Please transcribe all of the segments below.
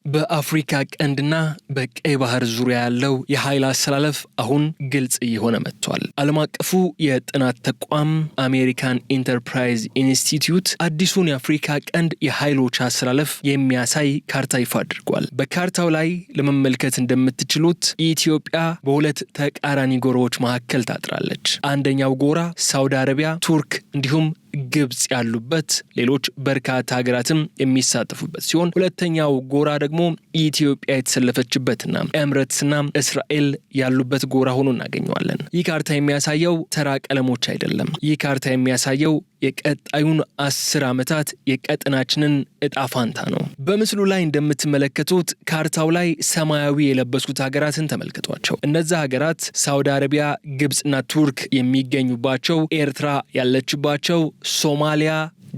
በአፍሪካ ቀንድና በቀይ ባህር ዙሪያ ያለው የኃይል አሰላለፍ አሁን ግልጽ እየሆነ መጥቷል። ዓለም አቀፉ የጥናት ተቋም አሜሪካን ኢንተርፕራይዝ ኢንስቲትዩት አዲሱን የአፍሪካ ቀንድ የኃይሎች አሰላለፍ የሚያሳይ ካርታ ይፋ አድርጓል። በካርታው ላይ ለመመልከት እንደምትችሉት ኢትዮጵያ በሁለት ተቃራኒ ጎራዎች መካከል ታጥራለች። አንደኛው ጎራ ሳውዲ አረቢያ፣ ቱርክ እንዲሁም ግብጽ ያሉበት ሌሎች በርካታ ሀገራትም የሚሳተፉበት ሲሆን ሁለተኛው ጎራ ደግሞ ኢትዮጵያ የተሰለፈችበትና ኤምሬትስና እስራኤል ያሉበት ጎራ ሆኖ እናገኘዋለን። ይህ ካርታ የሚያሳየው ተራ ቀለሞች አይደለም። ይህ ካርታ የሚያሳየው የቀጣዩን 10 ዓመታት የቀጠናችንን እጣ ፋንታ ነው። በምስሉ ላይ እንደምትመለከቱት ካርታው ላይ ሰማያዊ የለበሱት ሀገራትን ተመልከቷቸው። እነዚህ ሀገራት ሳውዲ አረቢያ፣ ግብጽና ቱርክ የሚገኙባቸው፣ ኤርትራ ያለችባቸው፣ ሶማሊያ፣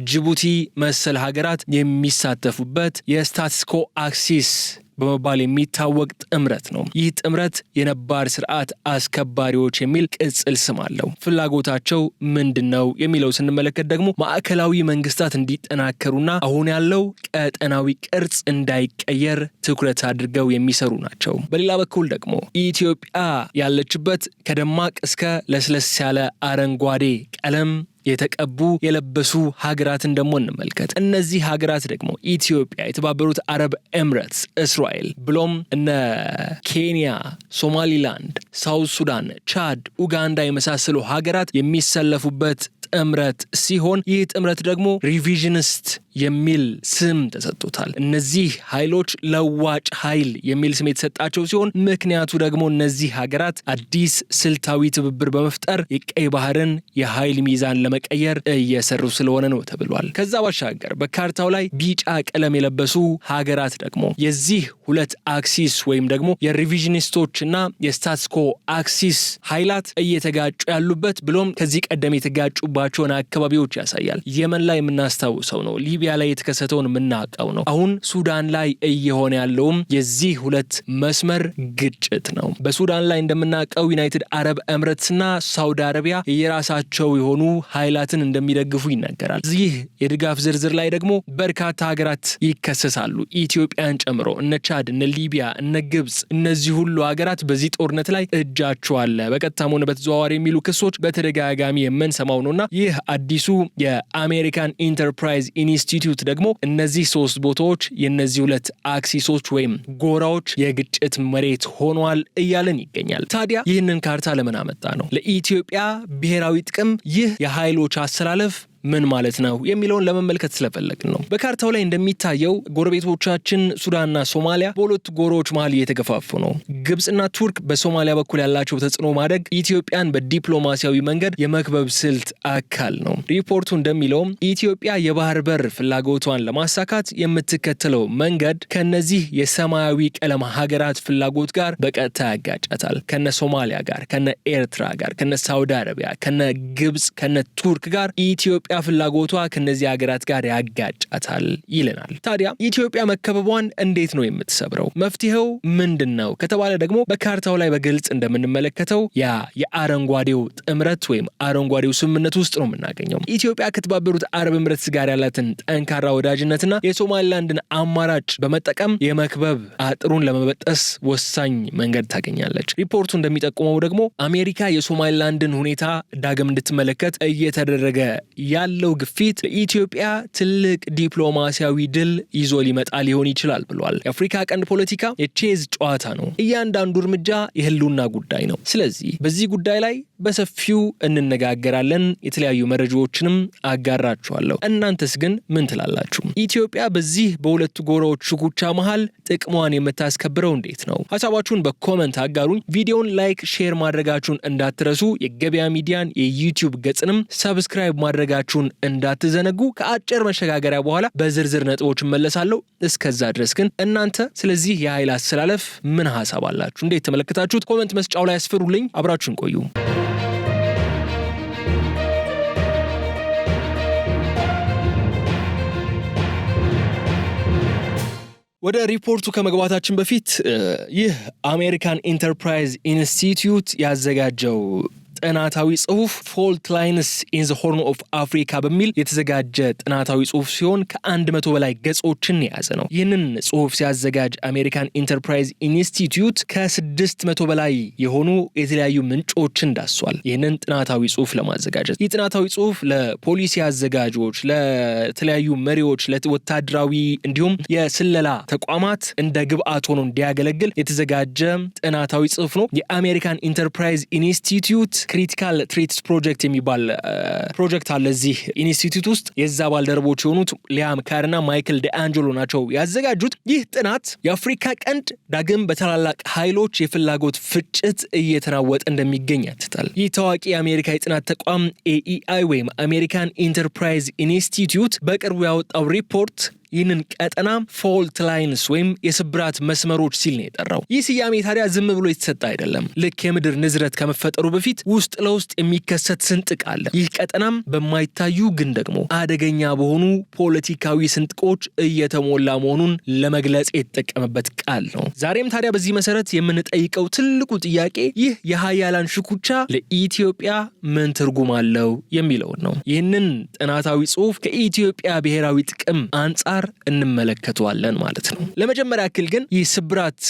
ጅቡቲ መሰል ሀገራት የሚሳተፉበት የስታትስኮ አክሲስ በመባል የሚታወቅ ጥምረት ነው። ይህ ጥምረት የነባር ስርዓት አስከባሪዎች የሚል ቅጽል ስም አለው። ፍላጎታቸው ምንድነው የሚለው ስንመለከት ደግሞ ማዕከላዊ መንግስታት እንዲጠናከሩና አሁን ያለው ቀጠናዊ ቅርጽ እንዳይቀየር ትኩረት አድርገው የሚሰሩ ናቸው። በሌላ በኩል ደግሞ ኢትዮጵያ ያለችበት ከደማቅ እስከ ለስለስ ያለ አረንጓዴ ቀለም የተቀቡ የለበሱ ሀገራትን ደግሞ እንመልከት። እነዚህ ሀገራት ደግሞ ኢትዮጵያ፣ የተባበሩት አረብ ኤምሬትስ፣ እስራኤል ብሎም እነ ኬንያ፣ ሶማሊላንድ፣ ሳውት ሱዳን፣ ቻድ፣ ኡጋንዳ የመሳሰሉ ሀገራት የሚሰለፉበት ጥምረት ሲሆን ይህ ጥምረት ደግሞ ሪቪዥኒስት የሚል ስም ተሰጥቶታል። እነዚህ ኃይሎች ለዋጭ ኃይል የሚል ስም የተሰጣቸው ሲሆን ምክንያቱ ደግሞ እነዚህ ሀገራት አዲስ ስልታዊ ትብብር በመፍጠር የቀይ ባህርን የኃይል ሚዛን ለመቀየር እየሰሩ ስለሆነ ነው ተብሏል። ከዛ ባሻገር በካርታው ላይ ቢጫ ቀለም የለበሱ ሀገራት ደግሞ የዚህ ሁለት አክሲስ ወይም ደግሞ የሪቪዥኒስቶችና የስታትስኮ አክሲስ ኃይላት እየተጋጩ ያሉበት ብሎም ከዚህ ቀደም የተጋጩባቸውን አካባቢዎች ያሳያል። የመን ላይ የምናስታውሰው ነው። ሊቢያ ላይ የተከሰተውን የምናውቀው ነው። አሁን ሱዳን ላይ እየሆነ ያለውም የዚህ ሁለት መስመር ግጭት ነው። በሱዳን ላይ እንደምናውቀው ዩናይትድ አረብ ኤምሬትስና ሳውዲ አረቢያ የራሳቸው የሆኑ ኃይላትን እንደሚደግፉ ይነገራል። ይህ የድጋፍ ዝርዝር ላይ ደግሞ በርካታ ሀገራት ይከሰሳሉ፣ ኢትዮጵያን ጨምሮ እነ ቻድ፣ እነ ሊቢያ፣ እነ ግብጽ። እነዚህ ሁሉ ሀገራት በዚህ ጦርነት ላይ እጃቸው አለ በቀጥታም ሆነ በተዘዋዋሪ የሚሉ ክሶች በተደጋጋሚ የምንሰማው ነውና ይህ አዲሱ የአሜሪካን ኢንተርፕራይዝ ኢንስቲትዩት ደግሞ እነዚህ ሶስት ቦታዎች የነዚህ ሁለት አክሲሶች ወይም ጎራዎች የግጭት መሬት ሆኗል እያለን ይገኛል። ታዲያ ይህንን ካርታ ለምን አመጣ ነው? ለኢትዮጵያ ብሔራዊ ጥቅም ይህ የኃይሎች አሰላለፍ ምን ማለት ነው የሚለውን ለመመልከት ስለፈለግን ነው። በካርታው ላይ እንደሚታየው ጎረቤቶቻችን ሱዳንና ሶማሊያ በሁለት ጎሮዎች መሃል እየተገፋፉ ነው። ግብጽና ቱርክ በሶማሊያ በኩል ያላቸው ተጽዕኖ ማደግ ኢትዮጵያን በዲፕሎማሲያዊ መንገድ የመክበብ ስልት አካል ነው። ሪፖርቱ እንደሚለውም ኢትዮጵያ የባህር በር ፍላጎቷን ለማሳካት የምትከተለው መንገድ ከነዚህ የሰማያዊ ቀለም ሀገራት ፍላጎት ጋር በቀጥታ ያጋጫታል። ከነ ሶማሊያ ጋር፣ ከነ ኤርትራ ጋር፣ ከነ ሳውዲ አረቢያ፣ ከነ ግብጽ፣ ከነ ቱርክ ጋር ኢትዮጵያ ፍላጎቷ ከነዚህ ሀገራት ጋር ያጋጫታል ይለናል። ታዲያ ኢትዮጵያ መከበቧን እንዴት ነው የምትሰብረው? መፍትሄው ምንድነው ከተባለ ደግሞ በካርታው ላይ በግልጽ እንደምንመለከተው ያ የአረንጓዴው ጥምረት ወይም አረንጓዴው ስምምነት ውስጥ ነው የምናገኘው። ኢትዮጵያ ከተባበሩት አረብ ኤምሬትስ ጋር ያላትን ጠንካራ ወዳጅነትና የሶማሊላንድን አማራጭ በመጠቀም የመክበብ አጥሩን ለመበጠስ ወሳኝ መንገድ ታገኛለች። ሪፖርቱ እንደሚጠቁመው ደግሞ አሜሪካ የሶማሊላንድን ሁኔታ ዳግም እንድትመለከት እየተደረገ ያለው ግፊት ለኢትዮጵያ ትልቅ ዲፕሎማሲያዊ ድል ይዞ ሊመጣ ሊሆን ይችላል ብሏል። የአፍሪካ ቀንድ ፖለቲካ የቼዝ ጨዋታ ነው። እያንዳንዱ እርምጃ የህልውና ጉዳይ ነው። ስለዚህ በዚህ ጉዳይ ላይ በሰፊው እንነጋገራለን። የተለያዩ መረጃዎችንም አጋራችኋለሁ። እናንተስ ግን ምን ትላላችሁ? ኢትዮጵያ በዚህ በሁለቱ ጎራዎች ሽኩቻ መሃል ጥቅሟን የምታስከብረው እንዴት ነው? ሐሳባችሁን በኮመንት አጋሩኝ። ቪዲዮውን ላይክ፣ ሼር ማድረጋችሁን እንዳትረሱ። የገበያ ሚዲያን የዩቲዩብ ገጽንም ሰብስክራይብ ማድረጋችሁን እንዳትዘነጉ። ከአጭር መሸጋገሪያ በኋላ በዝርዝር ነጥቦች እመለሳለሁ። እስከዛ ድረስ ግን እናንተ ስለዚህ የኃይል አሰላለፍ ምን ሐሳብ አላችሁ? እንዴት ተመለከታችሁት? ኮመንት መስጫው ላይ አስፍሩልኝ። አብራችሁን ቆዩ። ወደ ሪፖርቱ ከመግባታችን በፊት ይህ አሜሪካን ኢንተርፕራይዝ ኢንስቲትዩት ያዘጋጀው ጥናታዊ ጽሑፍ ፎልት ላይንስ ኢን ዘ ሆርን ኦፍ አፍሪካ በሚል የተዘጋጀ ጥናታዊ ጽሑፍ ሲሆን ከ100 በላይ ገጾችን የያዘ ነው። ይህንን ጽሑፍ ሲያዘጋጅ አሜሪካን ኢንተርፕራይዝ ኢንስቲትዩት ከ600 በላይ የሆኑ የተለያዩ ምንጮችን ዳሷል። ይህንን ጥናታዊ ጽሑፍ ለማዘጋጀት ይህ ጥናታዊ ጽሑፍ ለፖሊሲ አዘጋጆች፣ ለተለያዩ መሪዎች፣ ለወታደራዊ እንዲሁም የስለላ ተቋማት እንደ ግብአት ሆኖ እንዲያገለግል የተዘጋጀ ጥናታዊ ጽሑፍ ነው። የአሜሪካን ኢንተርፕራይዝ ኢንስቲትዩት ክሪቲካል ትሬትስ ፕሮጀክት የሚባል ፕሮጀክት አለ እዚህ ኢንስቲትዩት ውስጥ። የዛ ባልደረቦች የሆኑት ሊያም ካርና ማይክል ዲአንጀሎ ናቸው ያዘጋጁት። ይህ ጥናት የአፍሪካ ቀንድ ዳግም በታላላቅ ኃይሎች የፍላጎት ፍጭት እየተናወጠ እንደሚገኝ ያትታል። ይህ ታዋቂ የአሜሪካ የጥናት ተቋም AEI ወይም አሜሪካን ኢንተርፕራይዝ ኢንስቲትዩት በቅርቡ ያወጣው ሪፖርት ይህንን ቀጠና ፎልት ላይንስ ወይም የስብራት መስመሮች ሲል ነው የጠራው። ይህ ስያሜ ታዲያ ዝም ብሎ የተሰጠ አይደለም። ልክ የምድር ንዝረት ከመፈጠሩ በፊት ውስጥ ለውስጥ የሚከሰት ስንጥቅ አለ። ይህ ቀጠናም በማይታዩ ግን ደግሞ አደገኛ በሆኑ ፖለቲካዊ ስንጥቆች እየተሞላ መሆኑን ለመግለጽ የተጠቀመበት ቃል ነው። ዛሬም ታዲያ በዚህ መሰረት የምንጠይቀው ትልቁ ጥያቄ ይህ የሀያላን ሽኩቻ ለኢትዮጵያ ምን ትርጉም አለው የሚለውን ነው። ይህንን ጥናታዊ ጽሑፍ ከኢትዮጵያ ብሔራዊ ጥቅም አንጻር እንመለከተዋለን ማለት ነው። ለመጀመሪያ ያክል ግን ይህ ስብራት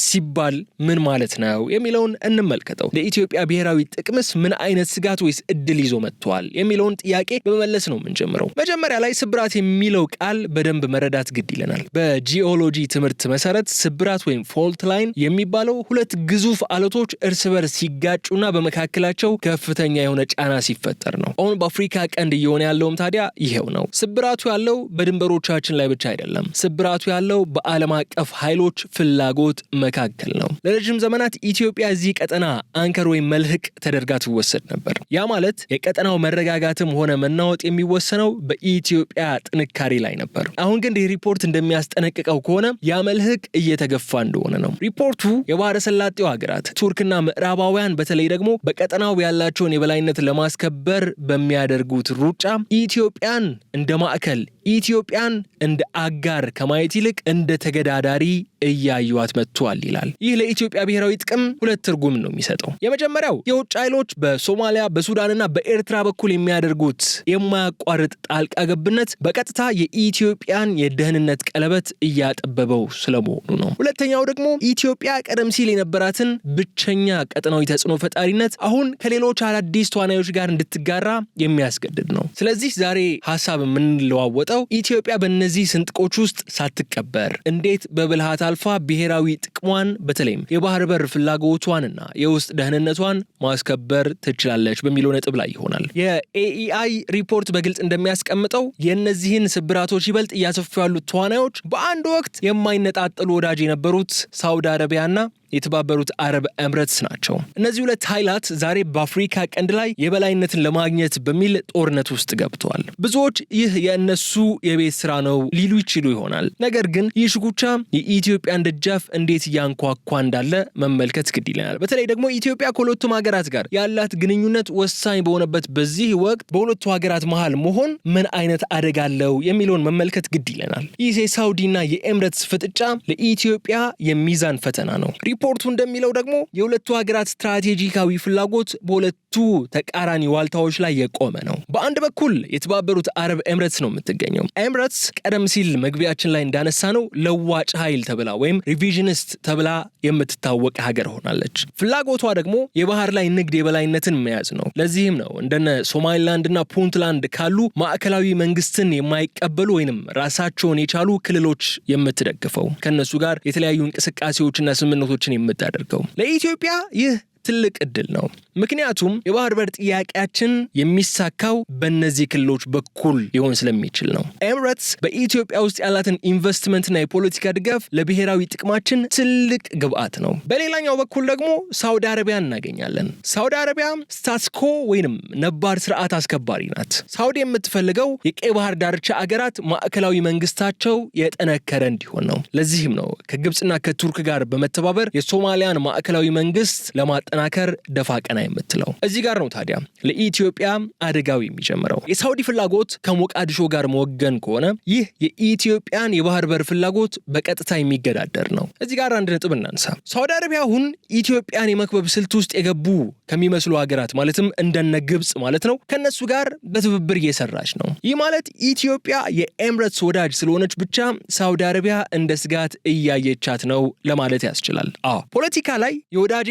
ሲባል ምን ማለት ነው የሚለውን እንመልከተው። ለኢትዮጵያ ብሔራዊ ጥቅምስ ምን አይነት ስጋት ወይስ እድል ይዞ መጥቷል የሚለውን ጥያቄ በመመለስ ነው የምንጀምረው። መጀመሪያ ላይ ስብራት የሚለው ቃል በደንብ መረዳት ግድ ይለናል። በጂኦሎጂ ትምህርት መሰረት ስብራት ወይም ፎልት ላይን የሚባለው ሁለት ግዙፍ አለቶች እርስ በርስ ሲጋጩና በመካከላቸው ከፍተኛ የሆነ ጫና ሲፈጠር ነው። አሁን በአፍሪካ ቀንድ እየሆነ ያለውም ታዲያ ይሄው ነው። ስብራቱ ያለው በድንበሮቻችን ላይ ብቻ አይደለም። ስብራቱ ያለው በዓለም አቀፍ ኃይሎች ፍላጎት መካከል ነው። ለረጅም ዘመናት ኢትዮጵያ እዚህ ቀጠና አንከር ወይም መልህቅ ተደርጋ ትወሰድ ነበር። ያ ማለት የቀጠናው መረጋጋትም ሆነ መናወጥ የሚወሰነው በኢትዮጵያ ጥንካሬ ላይ ነበር። አሁን ግን ይህ ሪፖርት እንደሚያስጠነቅቀው ከሆነ ያ መልህቅ እየተገፋ እንደሆነ ነው። ሪፖርቱ የባህረ ሰላጤው ሀገራት ቱርክና ምዕራባውያን በተለይ ደግሞ በቀጠናው ያላቸውን የበላይነት ለማስከበር በሚያደርጉት ሩጫ ኢትዮጵያን እንደ ማዕከል፣ ኢትዮጵያን እንደ አጋር ከማየት ይልቅ እንደ ተገዳዳሪ እያዩዋት መጥቷል ይላል። ይህ ለኢትዮጵያ ብሔራዊ ጥቅም ሁለት ትርጉም ነው የሚሰጠው። የመጀመሪያው የውጭ ኃይሎች በሶማሊያ በሱዳንና በኤርትራ በኩል የሚያደርጉት የማያቋርጥ ጣልቃ ገብነት በቀጥታ የኢትዮጵያን የደህንነት ቀለበት እያጠበበው ስለመሆኑ ነው። ሁለተኛው ደግሞ ኢትዮጵያ ቀደም ሲል የነበራትን ብቸኛ ቀጠናዊ ተጽዕኖ ፈጣሪነት አሁን ከሌሎች አዳዲስ ተዋናዮች ጋር እንድትጋራ የሚያስገድድ ነው። ስለዚህ ዛሬ ሀሳብ የምንለዋወጠው ኢትዮጵያ በእነዚህ ስንጥቆች ውስጥ ሳትቀበር እንዴት በብልሃት አልፋ ብሔራዊ ጥቅሟን በተለይም የባህር በር ፍላጎቷንና የውስጥ ደህንነቷን ማስከበር ትችላለች በሚለው ነጥብ ላይ ይሆናል። የኤኢአይ ሪፖርት በግልጽ እንደሚያስቀምጠው የእነዚህን ስብራቶች ይበልጥ እያሰፉ ያሉት ተዋናዮች በአንድ ወቅት የማይነጣጠሉ ወዳጅ የነበሩት ሳውዲ አረቢያና የተባበሩት አረብ ኤምሬትስ ናቸው። እነዚህ ሁለት ኃይላት ዛሬ በአፍሪካ ቀንድ ላይ የበላይነትን ለማግኘት በሚል ጦርነት ውስጥ ገብተዋል። ብዙዎች ይህ የእነሱ የቤት ስራ ነው ሊሉ ይችሉ ይሆናል። ነገር ግን ይህ ሽኩቻ የኢትዮጵያን ደጃፍ እንዴት እያንኳኳ እንዳለ መመልከት ግድ ይለናል። በተለይ ደግሞ ኢትዮጵያ ከሁለቱም ሀገራት ጋር ያላት ግንኙነት ወሳኝ በሆነበት በዚህ ወቅት በሁለቱ ሀገራት መሃል መሆን ምን አይነት አደጋ አለው የሚለውን መመልከት ግድ ይለናል። ይህ የሳውዲና የኤምሬትስ ፍጥጫ ለኢትዮጵያ የሚዛን ፈተና ነው። ሪፖርቱ እንደሚለው ደግሞ የሁለቱ ሀገራት ስትራቴጂካዊ ፍላጎት በሁለቱ ተቃራኒ ዋልታዎች ላይ የቆመ ነው። በአንድ በኩል የተባበሩት አረብ ኤምሬትስ ነው የምትገኘው። ኤምሬትስ ቀደም ሲል መግቢያችን ላይ እንዳነሳ ነው ለዋጭ ኃይል ተብላ ወይም ሪቪዥኒስት ተብላ የምትታወቅ ሀገር ሆናለች። ፍላጎቷ ደግሞ የባህር ላይ ንግድ የበላይነትን መያዝ ነው። ለዚህም ነው እንደነ ሶማሊላንድና ፑንትላንድ ካሉ ማዕከላዊ መንግስትን የማይቀበሉ ወይንም ራሳቸውን የቻሉ ክልሎች የምትደግፈው ከነሱ ጋር የተለያዩ እንቅስቃሴዎችና ስምምነቶችን የምታደርገው። ለኢትዮጵያ ይህ ትልቅ እድል ነው። ምክንያቱም የባህር በር ጥያቄያችን የሚሳካው በእነዚህ ክልሎች በኩል ሊሆን ስለሚችል ነው። ኤምሬትስ በኢትዮጵያ ውስጥ ያላትን ኢንቨስትመንትና የፖለቲካ ድጋፍ ለብሔራዊ ጥቅማችን ትልቅ ግብአት ነው። በሌላኛው በኩል ደግሞ ሳውዲ አረቢያ እናገኛለን። ሳውዲ አረቢያ ስታትስኮ ወይንም ነባር ስርዓት አስከባሪ ናት። ሳውዲ የምትፈልገው የቀይ ባህር ዳርቻ አገራት ማዕከላዊ መንግስታቸው የጠነከረ እንዲሆን ነው። ለዚህም ነው ከግብፅና ከቱርክ ጋር በመተባበር የሶማሊያን ማዕከላዊ መንግስት ለማጠናከር ለማጠናከር ደፋ ቀና የምትለው። እዚህ ጋር ነው ታዲያ ለኢትዮጵያ አደጋው የሚጀምረው። የሳውዲ ፍላጎት ከሞቃዲሾ ጋር መወገን ከሆነ ይህ የኢትዮጵያን የባህር በር ፍላጎት በቀጥታ የሚገዳደር ነው። እዚህ ጋር አንድ ነጥብ እናንሳ። ሳውዲ አረቢያ አሁን ኢትዮጵያን የመክበብ ስልት ውስጥ የገቡ ከሚመስሉ ሀገራት ማለትም እንደነ ግብጽ ማለት ነው ከነሱ ጋር በትብብር እየሰራች ነው። ይህ ማለት ኢትዮጵያ የኤምሬትስ ወዳጅ ስለሆነች ብቻ ሳውዲ አረቢያ እንደ ስጋት እያየቻት ነው ለማለት ያስችላል። ፖለቲካ ላይ የወዳጄ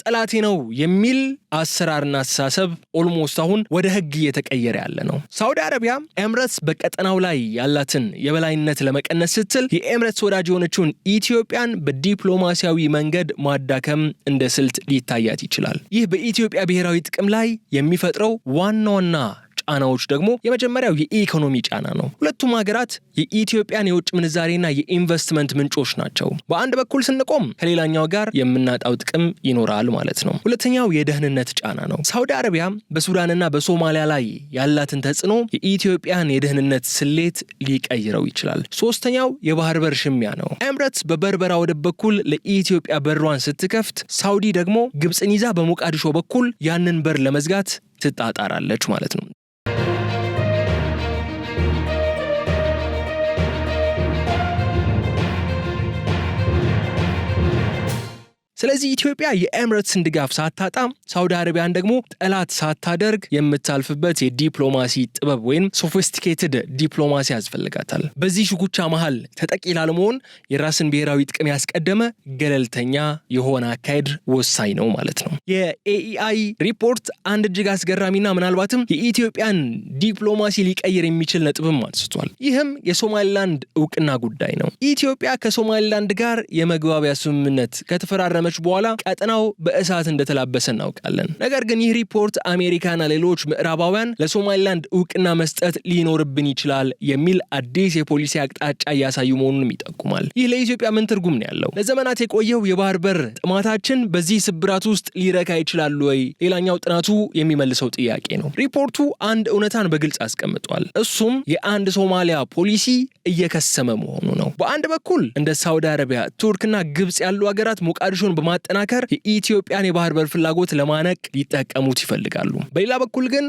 ጠላቴ ነው የሚል አሰራርና አስተሳሰብ ኦልሞስት አሁን ወደ ህግ እየተቀየረ ያለ ነው። ሳውዲ አረቢያ ኤምሬትስ በቀጠናው ላይ ያላትን የበላይነት ለመቀነስ ስትል የኤምሬትስ ወዳጅ የሆነችውን ኢትዮጵያን በዲፕሎማሲያዊ መንገድ ማዳከም እንደ ስልት ሊታያት ይችላል። ይህ በኢትዮጵያ ብሔራዊ ጥቅም ላይ የሚፈጥረው ዋና ጫናዎች ደግሞ የመጀመሪያው የኢኮኖሚ ጫና ነው። ሁለቱም ሀገራት የኢትዮጵያን የውጭ ምንዛሬና የኢንቨስትመንት ምንጮች ናቸው። በአንድ በኩል ስንቆም ከሌላኛው ጋር የምናጣው ጥቅም ይኖራል ማለት ነው። ሁለተኛው የደህንነት ጫና ነው። ሳውዲ አረቢያ በሱዳንና በሶማሊያ ላይ ያላትን ተጽዕኖ የኢትዮጵያን የደህንነት ስሌት ሊቀይረው ይችላል። ሶስተኛው የባህር በር ሽሚያ ነው። ኤምሬትስ በበርበራ ወደብ በኩል ለኢትዮጵያ በሯን ስትከፍት፣ ሳውዲ ደግሞ ግብፅን ይዛ በሞቃዲሾ በኩል ያንን በር ለመዝጋት ትጣጣራለች ማለት ነው። ስለዚህ ኢትዮጵያ የኤምሬትስን ድጋፍ ሳታጣ ሳውዲ አረቢያን ደግሞ ጠላት ሳታደርግ የምታልፍበት የዲፕሎማሲ ጥበብ ወይም ሶፊስቲኬትድ ዲፕሎማሲ ያስፈልጋታል። በዚህ ሽኩቻ መሃል ተጠቂ ላለመሆን የራስን ብሔራዊ ጥቅም ያስቀደመ ገለልተኛ የሆነ አካሄድ ወሳኝ ነው ማለት ነው። የኤኢአይ ሪፖርት አንድ እጅግ አስገራሚና ምናልባትም የኢትዮጵያን ዲፕሎማሲ ሊቀይር የሚችል ነጥብም አንስቷል። ይህም የሶማሊላንድ እውቅና ጉዳይ ነው። ኢትዮጵያ ከሶማሊላንድ ጋር የመግባቢያ ስምምነት ከተፈራረመ በኋላ ቀጠናው በእሳት እንደተላበሰ እናውቃለን። ነገር ግን ይህ ሪፖርት አሜሪካና ሌሎች ምዕራባውያን ለሶማሊላንድ እውቅና መስጠት ሊኖርብን ይችላል የሚል አዲስ የፖሊሲ አቅጣጫ እያሳዩ መሆኑንም ይጠቁማል። ይህ ለኢትዮጵያ ምን ትርጉም ነው ያለው? ለዘመናት የቆየው የባህር በር ጥማታችን በዚህ ስብራት ውስጥ ሊረካ ይችላል ወይ? ሌላኛው ጥናቱ የሚመልሰው ጥያቄ ነው። ሪፖርቱ አንድ እውነታን በግልጽ አስቀምጧል። እሱም የአንድ ሶማሊያ ፖሊሲ እየከሰመ መሆኑ ነው። በአንድ በኩል እንደ ሳውዲ አረቢያ፣ ቱርክና ግብጽ ያሉ ሀገራት ሞቃዲሾን በማጠናከር የኢትዮጵያን የባህር በር ፍላጎት ለማነቅ ሊጠቀሙት ይፈልጋሉ። በሌላ በኩል ግን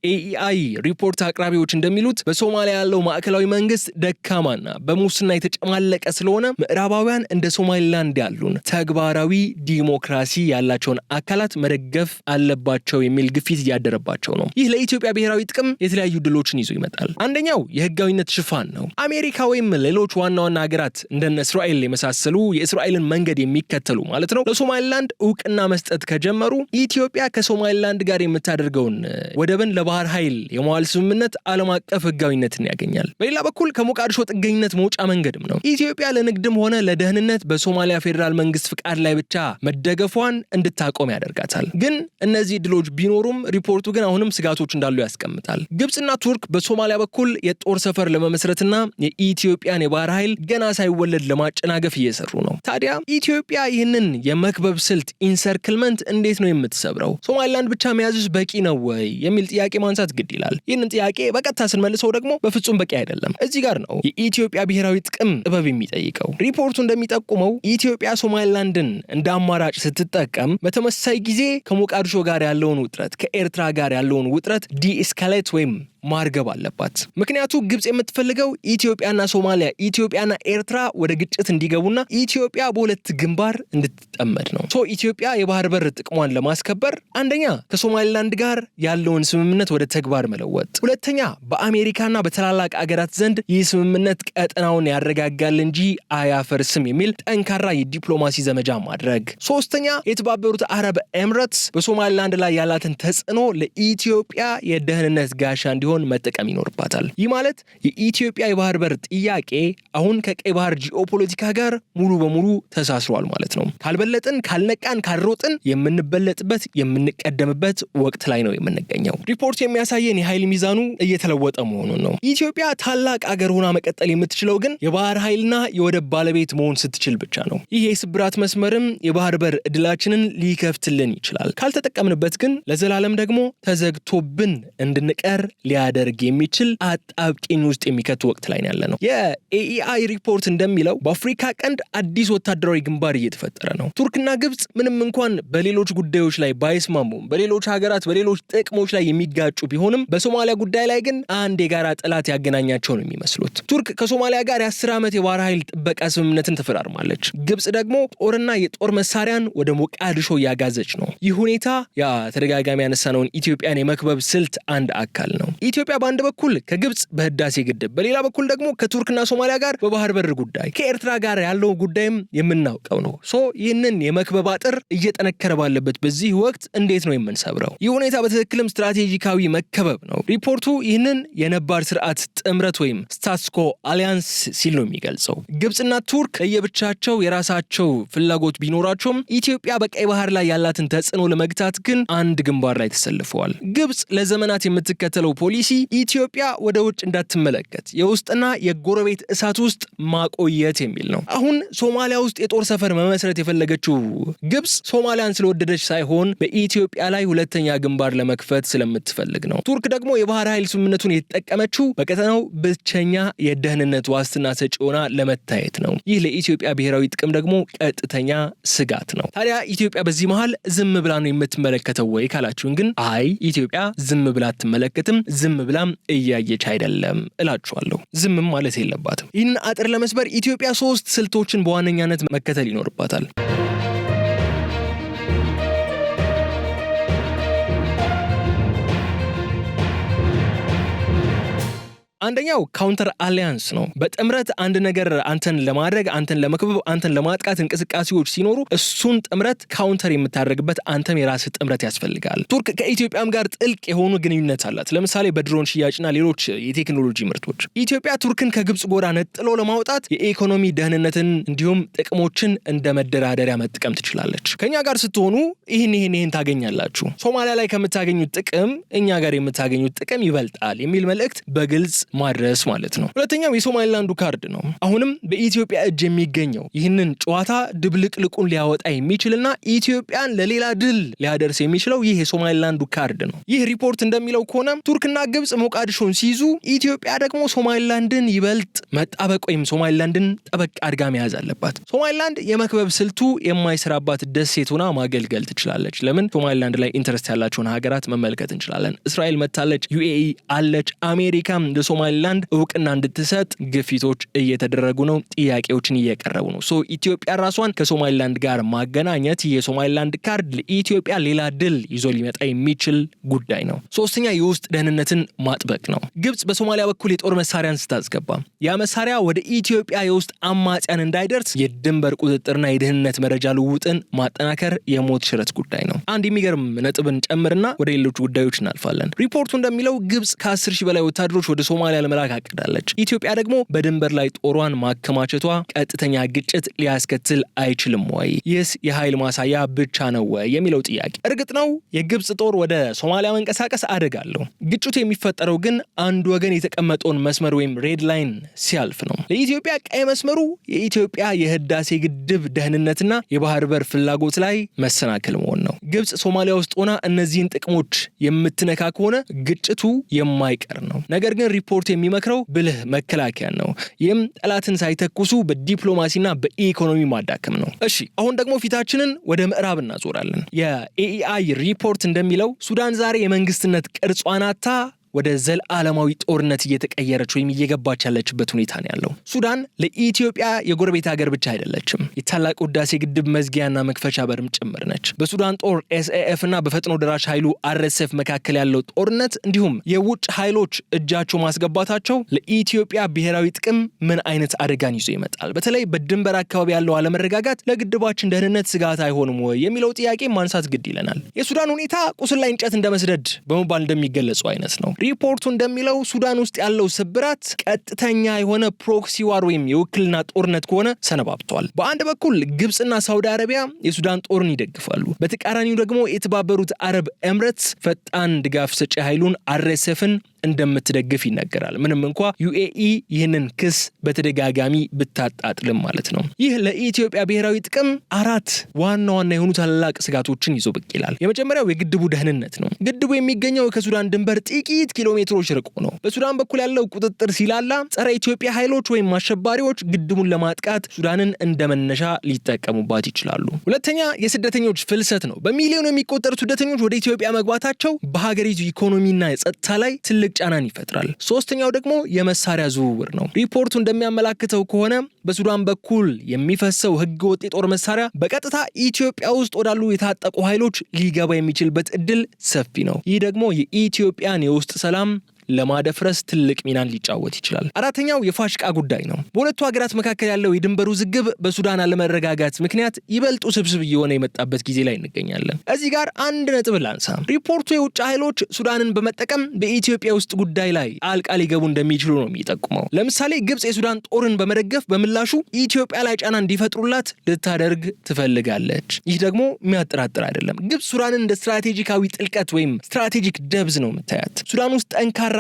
ኤኢአይ ሪፖርት አቅራቢዎች እንደሚሉት በሶማሊያ ያለው ማዕከላዊ መንግስት ደካማና በሙስና የተጨማለቀ ስለሆነ ምዕራባውያን እንደ ሶማሊላንድ ያሉን ተግባራዊ ዲሞክራሲ ያላቸውን አካላት መደገፍ አለባቸው የሚል ግፊት እያደረባቸው ነው። ይህ ለኢትዮጵያ ብሔራዊ ጥቅም የተለያዩ ድሎችን ይዞ ይመጣል። አንደኛው የህጋዊነት ሽፋን ነው። አሜሪካ ወይም ሌሎች ዋና ሀገራት እንደነ እስራኤል የመሳሰሉ የእስራኤልን መንገድ የሚከተሉ ማለት ነው ለሶማሊላንድ እውቅና መስጠት ከጀመሩ ኢትዮጵያ ከሶማሊላንድ ጋር የምታደርገውን ወደብን ባህር ኃይል የመዋል ስምምነት ዓለም አቀፍ ህጋዊነትን ያገኛል። በሌላ በኩል ከሞቃዲሾ ጥገኝነት መውጫ መንገድም ነው። ኢትዮጵያ ለንግድም ሆነ ለደህንነት በሶማሊያ ፌዴራል መንግስት ፍቃድ ላይ ብቻ መደገፏን እንድታቆም ያደርጋታል። ግን እነዚህ ድሎች ቢኖሩም ሪፖርቱ ግን አሁንም ስጋቶች እንዳሉ ያስቀምጣል። ግብጽና ቱርክ በሶማሊያ በኩል የጦር ሰፈር ለመመስረትና የኢትዮጵያን የባህር ኃይል ገና ሳይወለድ ለማጨናገፍ እየሰሩ ነው። ታዲያ ኢትዮጵያ ይህንን የመክበብ ስልት ኢንሰርክልመንት እንዴት ነው የምትሰብረው? ሶማሊላንድ ብቻ መያዝስ በቂ ነው ወይ የሚል ጥያቄ ማንሳት ግድ ይላል። ይህንን ጥያቄ በቀጥታ ስንመልሰው ደግሞ በፍጹም በቂ አይደለም። እዚህ ጋር ነው የኢትዮጵያ ብሔራዊ ጥቅም ጥበብ የሚጠይቀው። ሪፖርቱ እንደሚጠቁመው ኢትዮጵያ ሶማሊላንድን እንደ አማራጭ ስትጠቀም በተመሳሳይ ጊዜ ከሞቃዲሾ ጋር ያለውን ውጥረት፣ ከኤርትራ ጋር ያለውን ውጥረት ዲኤስካሌት ወይም ማርገብ አለባት። ምክንያቱ ግብጽ የምትፈልገው ኢትዮጵያና ሶማሊያ፣ ኢትዮጵያና ኤርትራ ወደ ግጭት እንዲገቡና ኢትዮጵያ በሁለት ግንባር እንድትጠመድ ነው። ኢትዮጵያ የባህር በር ጥቅሟን ለማስከበር አንደኛ ከሶማሊላንድ ጋር ያለውን ስምምነት ወደ ተግባር መለወጥ፣ ሁለተኛ በአሜሪካና በተላላቅ አገራት ዘንድ ይህ ስምምነት ቀጠናውን ያረጋጋል እንጂ አያፈርስም የሚል ጠንካራ የዲፕሎማሲ ዘመቻ ማድረግ፣ ሶስተኛ የተባበሩት አረብ ኤምሬትስ በሶማሊላንድ ላይ ያላትን ተጽዕኖ ለኢትዮጵያ የደህንነት ጋሻ እንዲሆን መጠቀም ይኖርባታል። ይህ ማለት የኢትዮጵያ የባህር በር ጥያቄ አሁን ከቀይ ባህር ጂኦፖለቲካ ጋር ሙሉ በሙሉ ተሳስሯል ማለት ነው። ካልበለጥን፣ ካልነቃን፣ ካልሮጥን የምንበለጥበት የምንቀደምበት ወቅት ላይ ነው የምንገኘው። ሪፖርት የሚያሳየን የኃይል ሚዛኑ እየተለወጠ መሆኑን ነው። ኢትዮጵያ ታላቅ አገር ሆና መቀጠል የምትችለው ግን የባህር ኃይልና የወደብ ባለቤት መሆን ስትችል ብቻ ነው። ይህ የስብራት መስመርም የባህር በር እድላችንን ሊከፍትልን ይችላል። ካልተጠቀምንበት ግን ለዘላለም ደግሞ ተዘግቶብን እንድንቀር ሊያደርግ የሚችል አጣብቂኝ ውስጥ የሚከቱ ወቅት ላይ ያለነው። የኤኢአይ ሪፖርት እንደሚለው በአፍሪካ ቀንድ አዲስ ወታደራዊ ግንባር እየተፈጠረ ነው። ቱርክና ግብጽ ምንም እንኳን በሌሎች ጉዳዮች ላይ ባይስማሙም፣ በሌሎች ሀገራት በሌሎች ጥቅሞች ላይ የሚጋጩ ቢሆንም በሶማሊያ ጉዳይ ላይ ግን አንድ የጋራ ጠላት ያገናኛቸው ነው የሚመስሉት። ቱርክ ከሶማሊያ ጋር የ10 ዓመት የባህር ኃይል ጥበቃ ስምምነትን ተፈራርማለች። ግብጽ ደግሞ ጦርና የጦር መሳሪያን ወደ ሞቃዲሾ እያጋዘች ነው። ይህ ሁኔታ ተደጋጋሚ ያነሳነውን ኢትዮጵያን የመክበብ ስልት አንድ አካል ነው። ኢትዮጵያ በአንድ በኩል ከግብጽ በህዳሴ ግድብ፣ በሌላ በኩል ደግሞ ከቱርክና ሶማሊያ ጋር በባህር በር ጉዳይ፣ ከኤርትራ ጋር ያለው ጉዳይም የምናውቀው ነው። ይህንን የመክበብ አጥር እየጠነከረ ባለበት በዚህ ወቅት እንዴት ነው የምንሰብረው? ይህ ሁኔታ በትክክልም ስትራቴጂካዊ መከበብ ነው። ሪፖርቱ ይህንን የነባር ስርዓት ጥምረት ወይም ስታትስኮ አሊያንስ ሲል ነው የሚገልጸው። ግብጽና ቱርክ ለየብቻቸው የራሳቸው ፍላጎት ቢኖራቸውም ኢትዮጵያ በቀይ ባህር ላይ ያላትን ተጽዕኖ ለመግታት ግን አንድ ግንባር ላይ ተሰልፈዋል። ግብጽ ለዘመናት የምትከተለው ፖሊሲ ኢትዮጵያ ወደ ውጭ እንዳትመለከት፣ የውስጥና የጎረቤት እሳት ውስጥ ማቆየት የሚል ነው። አሁን ሶማሊያ ውስጥ የጦር ሰፈር መመስረት የፈለገችው ግብጽ ሶማሊያን ስለወደደች ሳይሆን በኢትዮጵያ ላይ ሁለተኛ ግንባር ለመክፈት ስለምትፈልግ ነው። ቱርክ ደግሞ የባህር ኃይል ስምምነቱን የተጠቀመችው በቀጠናው ብቸኛ የደህንነት ዋስትና ሰጪ ሆና ለመታየት ነው። ይህ ለኢትዮጵያ ብሔራዊ ጥቅም ደግሞ ቀጥተኛ ስጋት ነው። ታዲያ ኢትዮጵያ በዚህ መሃል ዝም ብላ ነው የምትመለከተው ወይ ካላችሁን ግን አይ ኢትዮጵያ ዝም ብላ አትመለከትም፣ ዝም ብላም እያየች አይደለም እላችኋለሁ። ዝምም ማለት የለባትም። ይህን አጥር ለመስበር ኢትዮጵያ 3 ስልቶችን በዋነኛነት መከተል ይኖርባታል። አንደኛው ካውንተር አሊያንስ ነው። በጥምረት አንድ ነገር አንተን ለማድረግ፣ አንተን ለመክበብ፣ አንተን ለማጥቃት እንቅስቃሴዎች ሲኖሩ እሱን ጥምረት ካውንተር የምታደርግበት አንተም የራስህ ጥምረት ያስፈልጋል። ቱርክ ከኢትዮጵያም ጋር ጥልቅ የሆኑ ግንኙነት አላት። ለምሳሌ በድሮን ሽያጭና ሌሎች የቴክኖሎጂ ምርቶች። ኢትዮጵያ ቱርክን ከግብጽ ጎራ ነጥሎ ለማውጣት የኢኮኖሚ ደህንነትን እንዲሁም ጥቅሞችን እንደ መደራደሪያ መጥቀም ትችላለች። ከኛ ጋር ስትሆኑ ይህን ታገኛላችሁ፣ ሶማሊያ ላይ ከምታገኙት ጥቅም እኛ ጋር የምታገኙት ጥቅም ይበልጣል የሚል መልእክት በግልጽ ማድረስ ማለት ነው። ሁለተኛው የሶማሊላንዱ ካርድ ነው። አሁንም በኢትዮጵያ እጅ የሚገኘው ይህንን ጨዋታ ድብልቅልቁን ሊያወጣ የሚችልና ኢትዮጵያን ለሌላ ድል ሊያደርስ የሚችለው ይህ የሶማሊላንዱ ካርድ ነው። ይህ ሪፖርት እንደሚለው ከሆነ ቱርክና ግብጽ ሞቃዲሾን ሲይዙ ኢትዮጵያ ደግሞ ሶማሊላንድን ይበልጥ መጣበቅ ወይም ሶማሊላንድን ጠበቅ አድጋ መያዝ አለባት። ሶማሊላንድ የመክበብ ስልቱ የማይሰራባት ደሴት ሆና ማገልገል ትችላለች። ለምን? ሶማሊላንድ ላይ ኢንተረስት ያላቸውን ሀገራት መመልከት እንችላለን። እስራኤል መታለች፣ ዩኤኢ አለች፣ አሜሪካም ሶማሊላንድ እውቅና እንድትሰጥ ግፊቶች እየተደረጉ ነው፣ ጥያቄዎችን እየቀረቡ ነው። ኢትዮጵያ ራሷን ከሶማሊላንድ ጋር ማገናኘት የሶማሊላንድ ካርድ ለኢትዮጵያ ሌላ ድል ይዞ ሊመጣ የሚችል ጉዳይ ነው። ሶስተኛ የውስጥ ደህንነትን ማጥበቅ ነው። ግብጽ በሶማሊያ በኩል የጦር መሳሪያን ስታስገባ ያ መሳሪያ ወደ ኢትዮጵያ የውስጥ አማጽያን እንዳይደርስ የድንበር ቁጥጥርና የደህንነት መረጃ ልውውጥን ማጠናከር የሞት ሽረት ጉዳይ ነው። አንድ የሚገርም ነጥብን ጨምርና ወደ ሌሎች ጉዳዮች እናልፋለን። ሪፖርቱ እንደሚለው ግብጽ ከ10,000 በላይ ወታደሮች ወደ ሶማሊያ ለመላክ አቅዳለች። ኢትዮጵያ ደግሞ በድንበር ላይ ጦሯን ማከማቸቷ ቀጥተኛ ግጭት ሊያስከትል አይችልም ወይ? ይህስ የኃይል ማሳያ ብቻ ነው ወይ የሚለው ጥያቄ። እርግጥ ነው የግብጽ ጦር ወደ ሶማሊያ መንቀሳቀስ አደጋ አለው። ግጭቱ የሚፈጠረው ግን አንድ ወገን የተቀመጠውን መስመር ወይም ሬድ ላይን ሲያልፍ ነው። ለኢትዮጵያ ቀይ መስመሩ የኢትዮጵያ የህዳሴ ግድብ ደህንነትና የባህር በር ፍላጎት ላይ መሰናክል መሆን ነው። ግብጽ ሶማሊያ ውስጥ ሆና እነዚህን ጥቅሞች የምትነካ ከሆነ ግጭቱ የማይቀር ነው። ነገር ግን ሪፖርት የሚመክረው ብልህ መከላከያ ነው። ይህም ጠላትን ሳይተኩሱ በዲፕሎማሲና በኢኮኖሚ ማዳከም ነው። እሺ አሁን ደግሞ ፊታችንን ወደ ምዕራብ እናዞራለን። የኤኢአይ ሪፖርት እንደሚለው ሱዳን ዛሬ የመንግስትነት ቅርጿን አጥታ ወደ ዘላለማዊ ጦርነት እየተቀየረች ወይም እየገባች ያለችበት ሁኔታ ነው ያለው። ሱዳን ለኢትዮጵያ የጎረቤት ሀገር ብቻ አይደለችም፣ የታላቁ ህዳሴ ግድብ መዝጊያና መክፈቻ በርም ጭምር ነች። በሱዳን ጦር ኤስኤኤፍ እና በፈጥኖ ደራሽ ኃይሉ አርኤስኤፍ መካከል ያለው ጦርነት እንዲሁም የውጭ ኃይሎች እጃቸው ማስገባታቸው ለኢትዮጵያ ብሔራዊ ጥቅም ምን አይነት አደጋን ይዞ ይመጣል? በተለይ በድንበር አካባቢ ያለው አለመረጋጋት ለግድባችን ደህንነት ስጋት አይሆንም ወይ የሚለው ጥያቄ ማንሳት ግድ ይለናል። የሱዳን ሁኔታ ቁስል ላይ እንጨት እንደመስደድ በመባል እንደሚገለጸው አይነት ነው። ሪፖርቱ እንደሚለው ሱዳን ውስጥ ያለው ስብራት ቀጥተኛ የሆነ ፕሮክሲ ዋር ወይም የውክልና ጦርነት ከሆነ ሰነባብቷል። በአንድ በኩል ግብጽና ሳውዲ አረቢያ የሱዳን ጦርን ይደግፋሉ። በተቃራኒው ደግሞ የተባበሩት አረብ ኤምሬትስ ፈጣን ድጋፍ ሰጪ ኃይሉን አርኤስኤፍን እንደምትደግፍ ይነገራል። ምንም እንኳን ዩኤኢ ይህንን ክስ በተደጋጋሚ ብታጣጥልም ማለት ነው። ይህ ለኢትዮጵያ ብሔራዊ ጥቅም አራት ዋና የሆኑ ታላላቅ ስጋቶችን ይዞ ብቅ ይላል። የመጀመሪያው የግድቡ ደህንነት ነው። ግድቡ የሚገኘው ከሱዳን ድንበር ጥቂት ኪሎ ሜትሮች ርቆ ነው። በሱዳን በኩል ያለው ቁጥጥር ሲላላ ጸረ ኢትዮጵያ ኃይሎች ወይም አሸባሪዎች ግድቡን ለማጥቃት ሱዳንን እንደመነሻ ሊጠቀሙባት ይችላሉ። ሁለተኛ የስደተኞች ፍልሰት ነው። በሚሊዮን የሚቆጠሩ ስደተኞች ወደ ኢትዮጵያ መግባታቸው በሀገሪቱ ኢኮኖሚና የጸጥታ ላይ ትልቅ ጫናን ይፈጥራል። ሶስተኛው ደግሞ የመሳሪያ ዝውውር ነው። ሪፖርቱ እንደሚያመላክተው ከሆነ በሱዳን በኩል የሚፈሰው ህገወጥ የጦር መሳሪያ በቀጥታ ኢትዮጵያ ውስጥ ወዳሉ የታጠቁ ኃይሎች ሊገባ የሚችልበት እድል ሰፊ ነው። ይህ ደግሞ የኢትዮጵያን የውስጥ ሰላም ለማደፍረስ ትልቅ ሚናን ሊጫወት ይችላል። አራተኛው የፋሽቃ ጉዳይ ነው። በሁለቱ ሀገራት መካከል ያለው የድንበሩ ዝግብ በሱዳን አለመረጋጋት ምክንያት ይበልጡ ስብስብ እየሆነ የመጣበት ጊዜ ላይ እንገኛለን። እዚህ ጋር አንድ ነጥብ ላንሳ። ሪፖርቱ የውጭ ኃይሎች ሱዳንን በመጠቀም በኢትዮጵያ ውስጥ ጉዳይ ላይ ጣልቃ ሊገቡ እንደሚችሉ ነው የሚጠቁመው። ለምሳሌ ግብጽ የሱዳን ጦርን በመደገፍ በምላሹ ኢትዮጵያ ላይ ጫና እንዲፈጥሩላት ልታደርግ ትፈልጋለች። ይህ ደግሞ የሚያጠራጥር አይደለም። ግብጽ ሱዳንን እንደ ስትራቴጂካዊ ጥልቀት ወይም ስትራቴጂክ ደብዝ ነው የምታያት። ሱዳን ውስጥ ጠንካራና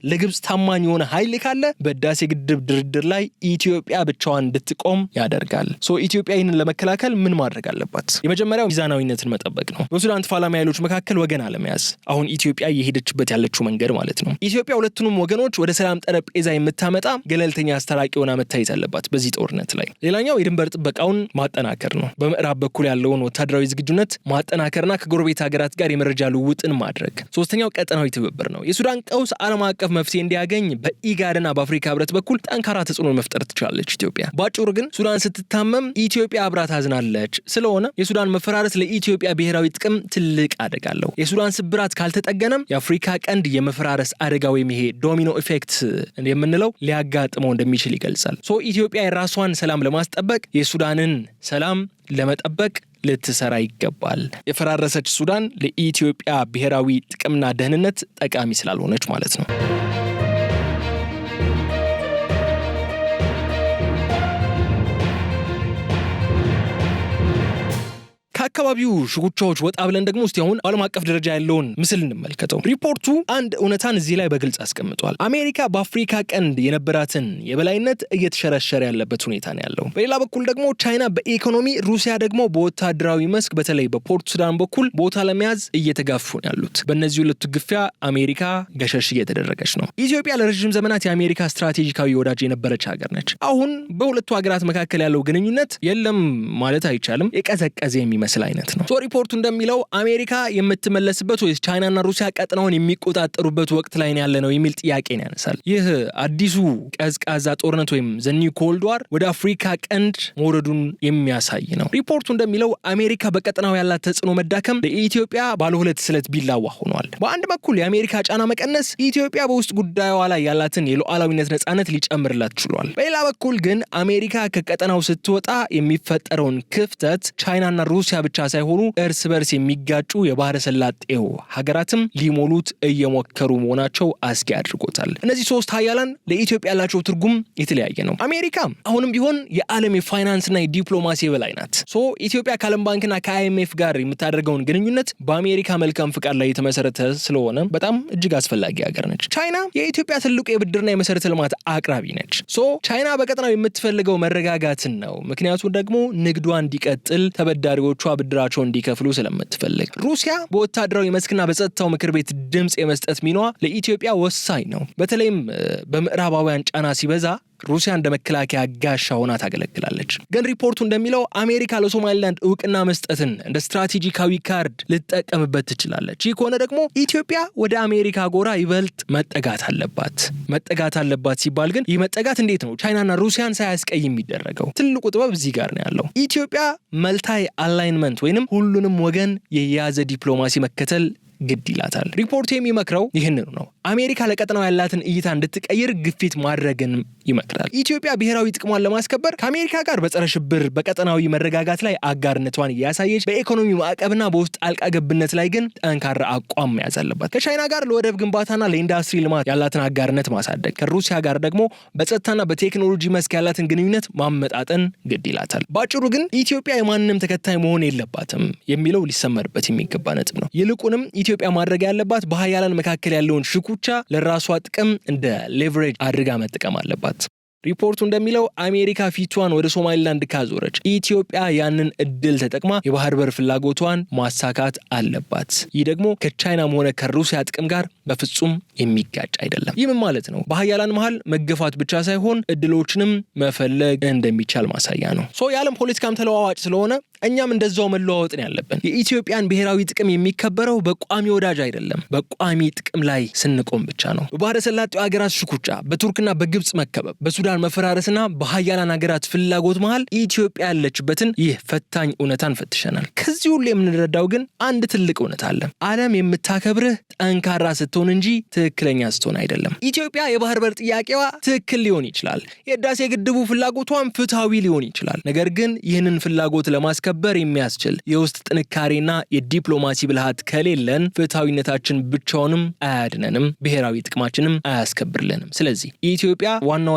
ለግብጽ ታማኝ የሆነ ኃይል ካለ በህዳሴ ግድብ ድርድር ላይ ኢትዮጵያ ብቻዋን እንድትቆም ያደርጋል። ኢትዮጵያ ይህንን ለመከላከል ምን ማድረግ አለባት? የመጀመሪያው ሚዛናዊነትን መጠበቅ ነው። በሱዳን ተፋላሚ ኃይሎች መካከል ወገን አለመያዝ፣ አሁን ኢትዮጵያ እየሄደችበት ያለችው መንገድ ማለት ነው። ኢትዮጵያ ሁለቱንም ወገኖች ወደ ሰላም ጠረጴዛ የምታመጣ ገለልተኛ አስታራቂ ሆና መታየት አለባት በዚህ ጦርነት ላይ። ሌላኛው የድንበር ጥበቃውን ማጠናከር ነው። በምዕራብ በኩል ያለውን ወታደራዊ ዝግጁነት ማጠናከርና ከጎረቤት ሀገራት ጋር የመረጃ ልውውጥን ማድረግ። ሶስተኛው ቀጠናዊ ትብብር ነው። የሱዳን ቀውስ ዓለም አቀፍ መፍትሄ እንዲያገኝ በኢጋድና በአፍሪካ ህብረት በኩል ጠንካራ ተጽዕኖ መፍጠር ትችላለች ኢትዮጵያ። ባጭሩ ግን ሱዳን ስትታመም ኢትዮጵያ አብራ ታዝናለች። ስለሆነ የሱዳን መፈራረስ ለኢትዮጵያ ብሔራዊ ጥቅም ትልቅ አደጋ አለው። የሱዳን ስብራት ካልተጠገነም የአፍሪካ ቀንድ የመፈራረስ አደጋ ወይም ይሄ ዶሚኖ ኢፌክት የምንለው ሊያጋጥመው እንደሚችል ይገልጻል። ኢትዮጵያ የራሷን ሰላም ለማስጠበቅ የሱዳንን ሰላም ለመጠበቅ ልትሰራ ይገባል። የፈራረሰች ሱዳን ለኢትዮጵያ ብሔራዊ ጥቅምና ደህንነት ጠቃሚ ስላልሆነች ማለት ነው። ከአካባቢው ሽኩቻዎች ወጣ ብለን ደግሞ እስቲ አሁን ዓለም አቀፍ ደረጃ ያለውን ምስል እንመልከተው። ሪፖርቱ አንድ እውነታን እዚህ ላይ በግልጽ አስቀምጧል። አሜሪካ በአፍሪካ ቀንድ የነበራትን የበላይነት እየተሸረሸረ ያለበት ሁኔታ ነው ያለው። በሌላ በኩል ደግሞ ቻይና በኢኮኖሚ፣ ሩሲያ ደግሞ በወታደራዊ መስክ በተለይ በፖርት ሱዳን በኩል ቦታ ለመያዝ እየተጋፉ ነው ያሉት። በእነዚህ ሁለቱ ግፊያ አሜሪካ ገሸሽ እየተደረገች ነው። ኢትዮጵያ ለረጅም ዘመናት የአሜሪካ ስትራቴጂካዊ ወዳጅ የነበረች ሀገር ነች። አሁን በሁለቱ ሀገራት መካከል ያለው ግንኙነት የለም ማለት አይቻልም፣ የቀዘቀዘ የሚመስል አይነት ነው። ሪፖርቱ እንደሚለው አሜሪካ የምትመለስበት ወይስ ቻይናና ሩሲያ ቀጠናውን የሚቆጣጠሩበት ወቅት ላይ ያለ ነው የሚል ጥያቄን ያነሳል። ይህ አዲሱ ቀዝቃዛ ጦርነት ወይም ዘ ኒው ኮልድ ዋር ወደ አፍሪካ ቀንድ መውረዱን የሚያሳይ ነው። ሪፖርቱ እንደሚለው አሜሪካ በቀጠናው ያላት ተጽዕኖ መዳከም ለኢትዮጵያ ባለ ሁለት ስለት ቢላዋ ሆኗል። በአንድ በኩል የአሜሪካ ጫና መቀነስ ኢትዮጵያ በውስጥ ጉዳዩዋ ላይ ያላትን የሉዓላዊነት ነጻነት ሊጨምርላት ችሏል። በሌላ በኩል ግን አሜሪካ ከቀጠናው ስትወጣ የሚፈጠረውን ክፍተት ቻይናና ሩሲያ ብቻ ሳይሆኑ እርስ በርስ የሚጋጩ የባህረ ሰላጤው ሀገራትም ሊሞሉት እየሞከሩ መሆናቸው አስጊ አድርጎታል። እነዚህ ሶስት ሀያላን ለኢትዮጵያ ያላቸው ትርጉም የተለያየ ነው። አሜሪካ አሁንም ቢሆን የዓለም የፋይናንስና የዲፕሎማሲ የበላይ ናት። ኢትዮጵያ ከዓለም ባንክና ከአይኤምኤፍ ጋር የምታደርገውን ግንኙነት በአሜሪካ መልካም ፍቃድ ላይ የተመሰረተ ስለሆነ በጣም እጅግ አስፈላጊ ሀገር ነች። ቻይና የኢትዮጵያ ትልቁ የብድርና የመሰረተ ልማት አቅራቢ ነች። ቻይና በቀጠናው የምትፈልገው መረጋጋትን ነው። ምክንያቱም ደግሞ ንግዷ እንዲቀጥል፣ ተበዳሪዎቿ ብድራቸውን እንዲከፍሉ ስለምትፈልግ። ሩሲያ በወታደራዊ መስክና በጸጥታው ምክር ቤት ድምጽ የመስጠት ሚናዋ ለኢትዮጵያ ወሳኝ ነው። በተለይም በምዕራባውያን ጫና ሲበዛ ሩሲያ እንደ መከላከያ ጋሻ ሆና ታገለግላለች። ግን ሪፖርቱ እንደሚለው አሜሪካ ለሶማሊላንድ እውቅና መስጠትን እንደ ስትራቴጂካዊ ካርድ ልትጠቀምበት ትችላለች። ይህ ከሆነ ደግሞ ኢትዮጵያ ወደ አሜሪካ ጎራ ይበልጥ መጠጋት አለባት ሲባል ግን ይህ መጠጋት እንዴት ነው ቻይናና ሩሲያን ሳያስቀይ የሚደረገው? ትልቁ ጥበብ እዚህ ጋር ነው ያለው። ኢትዮጵያ መልታይ አላይንመንት ወይንም ሁሉንም ወገን የያዘ ዲፕሎማሲ መከተል ግድ ይላታል። ሪፖርቱ የሚመክረው ይህንኑ ነው። አሜሪካ ለቀጠናው ያላትን እይታ እንድትቀይር ግፊት ማድረግን ይመክራል። ኢትዮጵያ ብሔራዊ ጥቅሟን ለማስከበር ከአሜሪካ ጋር በጸረ ሽብር፣ በቀጠናዊ መረጋጋት ላይ አጋርነቷን እያሳየች፣ በኢኮኖሚ ማዕቀብና በውስጥ ጣልቃ ገብነት ላይ ግን ጠንካራ አቋም መያዝ አለባት። ከቻይና ጋር ለወደብ ግንባታና ለኢንዱስትሪ ልማት ያላትን አጋርነት ማሳደግ፣ ከሩሲያ ጋር ደግሞ በጸጥታና በቴክኖሎጂ መስክ ያላትን ግንኙነት ማመጣጠን ግድ ይላታል። ባጭሩ ግን ኢትዮጵያ የማንም ተከታይ መሆን የለባትም የሚለው ሊሰመርበት የሚገባ ነጥብ ነው። ይልቁንም ኢትዮጵያ ማድረግ ያለባት በኃያላን መካከል ያለውን ሽኩቻ ለራሷ ጥቅም እንደ ሌቨሬጅ አድርጋ መጠቀም አለባት። ሪፖርቱ እንደሚለው አሜሪካ ፊቷን ወደ ሶማሊላንድ ካዞረች ኢትዮጵያ ያንን እድል ተጠቅማ የባህር በር ፍላጎቷን ማሳካት አለባት። ይህ ደግሞ ከቻይናም ሆነ ከሩሲያ ጥቅም ጋር በፍጹም የሚጋጭ አይደለም። ይህ ምን ማለት ነው? በኃያላን መሃል መገፋት ብቻ ሳይሆን እድሎችንም መፈለግ እንደሚቻል ማሳያ ነው። የዓለም ፖለቲካም ተለዋዋጭ ስለሆነ እኛም እንደዛው መለዋወጥን ያለብን። የኢትዮጵያን ብሔራዊ ጥቅም የሚከበረው በቋሚ ወዳጅ አይደለም፣ በቋሚ ጥቅም ላይ ስንቆም ብቻ ነው። በባህረ ሰላጤው ሀገራት ሽኩቻ፣ በቱርክና በግብጽ መከበብ፣ በሱዳን መፈራረስና በኃያላን ሀገራት ፍላጎት መሃል ኢትዮጵያ ያለችበትን ይህ ፈታኝ እውነታን ፈትሸናል። ከዚህ ሁሉ የምንረዳው ግን አንድ ትልቅ እውነት አለ። ዓለም የምታከብርህ ጠንካራ ስትሆን እንጂ ትክክለኛ ስትሆን አይደለም። ኢትዮጵያ የባህር በር ጥያቄዋ ትክክል ሊሆን ይችላል። የህዳሴ ግድቡ ፍላጎቷም ፍትሃዊ ሊሆን ይችላል። ነገር ግን ይህንን ፍላጎት ለማስከበር የሚያስችል የውስጥ ጥንካሬና የዲፕሎማሲ ብልሃት ከሌለን ፍትሃዊነታችን ብቻውንም አያድነንም፣ ብሔራዊ ጥቅማችንም አያስከብርልንም። ስለዚህ ኢትዮጵያ ዋና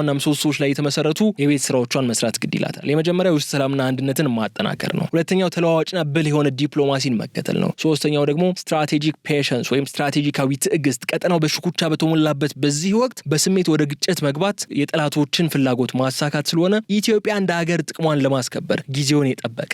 ምሰሶች ላይ የተመሰረቱ የቤት ስራዎቿን መስራት ግድ ይላታል። የመጀመሪያው ውስጥ ሰላምና አንድነትን ማጠናከር ነው። ሁለተኛው ተለዋዋጭና ብልህ የሆነ ዲፕሎማሲን መከተል ነው። ሶስተኛው ደግሞ ስትራቴጂክ ፔሸንስ ወይም ስትራቴጂካዊ ትዕግስት። ቀጠናው በሽኩቻ በተሞላበት በዚህ ወቅት በስሜት ወደ ግጭት መግባት የጠላቶችን ፍላጎት ማሳካት ስለሆነ ኢትዮጵያ እንደ ሀገር ጥቅሟን ለማስከበር ጊዜውን የጠበቀ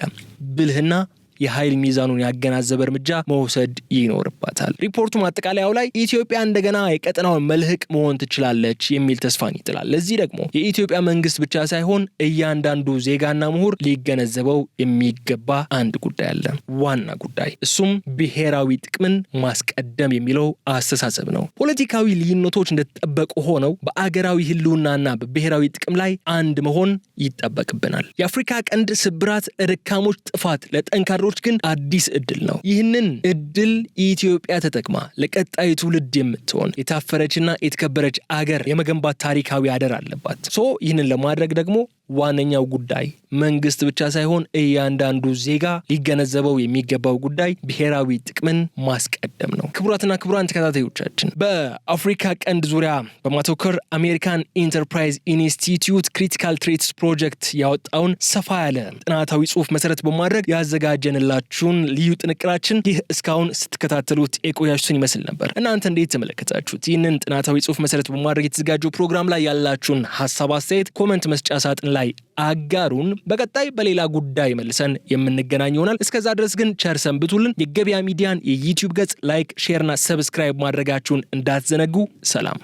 ብልህና የኃይል ሚዛኑን ያገናዘበ እርምጃ መውሰድ ይኖርባታል። ሪፖርቱ ማጠቃለያው ላይ ኢትዮጵያ እንደገና የቀጠናውን መልህቅ መሆን ትችላለች የሚል ተስፋን ይጥላል። ለዚህ ደግሞ የኢትዮጵያ መንግስት ብቻ ሳይሆን እያንዳንዱ ዜጋና ምሁር ሊገነዘበው የሚገባ አንድ ጉዳይ አለ፣ ዋና ጉዳይ። እሱም ብሔራዊ ጥቅምን ማስቀደም የሚለው አስተሳሰብ ነው። ፖለቲካዊ ልዩነቶች እንደተጠበቁ ሆነው በአገራዊ ህልውናና በብሔራዊ ጥቅም ላይ አንድ መሆን ይጠበቅብናል። የአፍሪካ ቀንድ ስብራት፣ ለደካሞች ጥፋት፣ ለጠንካሮች ግን አዲስ እድል ነው። ይህንን እድል ኢትዮጵያ ተጠቅማ ለቀጣዩ ትውልድ የምትሆን የታፈረችና የተከበረች አገር የመገንባት ታሪካዊ አደራ አለባት። ይህንን ለማድረግ ደግሞ ዋነኛው ጉዳይ መንግስት ብቻ ሳይሆን እያንዳንዱ ዜጋ ሊገነዘበው የሚገባው ጉዳይ ብሔራዊ ጥቅምን ማስቀደም ነው። ክቡራትና ክቡራን ተከታታዮቻችን በአፍሪካ ቀንድ ዙሪያ በማተኮር አሜሪካን ኢንተርፕራይዝ ኢንስቲትዩት ክሪቲካል ትሬትስ ፕሮጀክት ያወጣውን ሰፋ ያለ ጥናታዊ ጽሑፍ መሰረት በማድረግ ያዘጋጀንላችሁን ልዩ ጥንቅራችን ይህ እስካሁን ስትከታተሉት የቆያችሁትን ይመስል ነበር። እናንተ እንዴት ተመለከታችሁት? ይህንን ጥናታዊ ጽሑፍ መሰረት በማድረግ የተዘጋጀው ፕሮግራም ላይ ያላችሁን ሀሳብ አስተያየት ኮሜንት መስጫ ሳጥን ላይ አጋሩን። በቀጣይ በሌላ ጉዳይ መልሰን የምንገናኝ ይሆናል። እስከዛ ድረስ ግን ቸር ሰንብቱልን። የገበያ ሚዲያን የዩቲዩብ ገጽ ላይክ፣ ሼርና ሰብስክራይብ ማድረጋችሁን እንዳትዘነጉ። ሰላም።